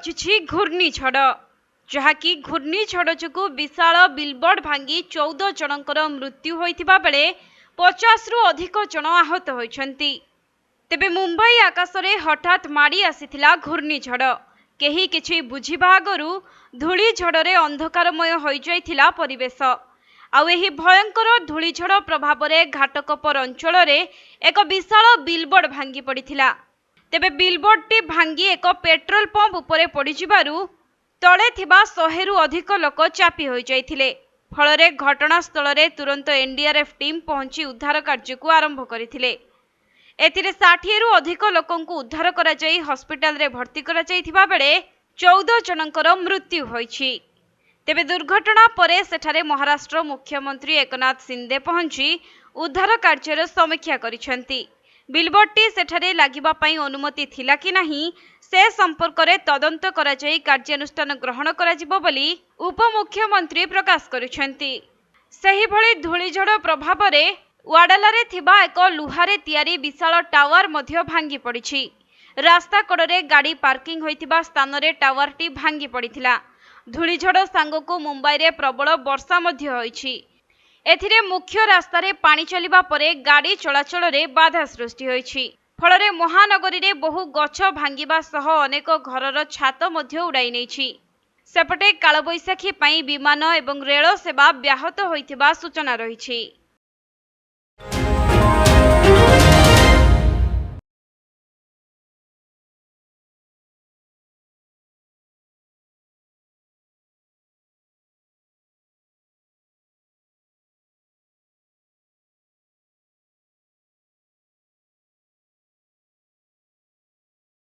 रचिछि घूर्णिझड़ जहाँकि घूर्णिझड़ जोगु विशाल बिलबोर्ड भांगी 14 जनकर मृत्यु होइथिबा बेले 50 रु अधिक जन आहत होइछन्ति। तेबे मुंबई आकाशरे हठात माड़ी आसीथिला घूर्णिझड़। केही किछि बुझिबा आगरु धूलिझड़े अंधकारमय होई जाइथिला परिवेश। आउ एही भयंकर धूलिझड़ प्रभावरे घाटकोपर अंचल एक विशाल बिलबोर्ड भांगी पड़िथिला। तेबे बिलबोर्डटी भांगी एक पेट्रोल पंप उपरे पड़िजिबारु तले थिबा 100 रु अधिक लोक चापी होई जाइथिले। फलरे घटनास्थल तुरंत एनडीआरएफ टीम पहुंची उद्धार कार्य को आरंभ करथिले। एथिरे 60 रु अधिक लोकंकु उद्धार करा जाई हॉस्पिटल रे भर्ती करा जाइथिबा बेले 14 जनकर मृत्यु होइछि। तेबे दुर्घटना परे सेठारे महाराष्ट्र मुख्यमंत्री एकनाथ शिंदे पहुंची उद्धार कार्यर समीक्षा करिसेंती। बिलबोर्डटी सेठारे लागिबा पई अनुमति थिला कि नाही से संपर्क रे तदंत करा जाई कार्यानुष्ठान ग्रहण करा जिवो बोली उपमुख्यमंत्री प्रकाश करिसेंती। सही भली धूलिझड़ प्रभाव रे वाडालारे थिबा एक लुहारे तियारी विशाल टावर मध्य भांगी पड़िछि। रास्ता कड़े गाड़ी पार्किंग होइतिबा स्थान रे टावरटी भांगी पड़िथिला। धूलिझड़ सांगको मुंबई रे प्रबल वर्षा मध्य होइछि। एथिरे मुख्य रास्ता रे पानी चलिबा परे गाड़ी चलाचल रे बाधा सृष्टि होइछि। फलरे महानगरी रे बहु गछ भांगिबा सह अनेक घरर छात मध्य उड़ाई नेछि। सेपटे कालबैशाखी पई विमान एवं रेल सेवा व्याहत होइतिबा सूचना रहिछि।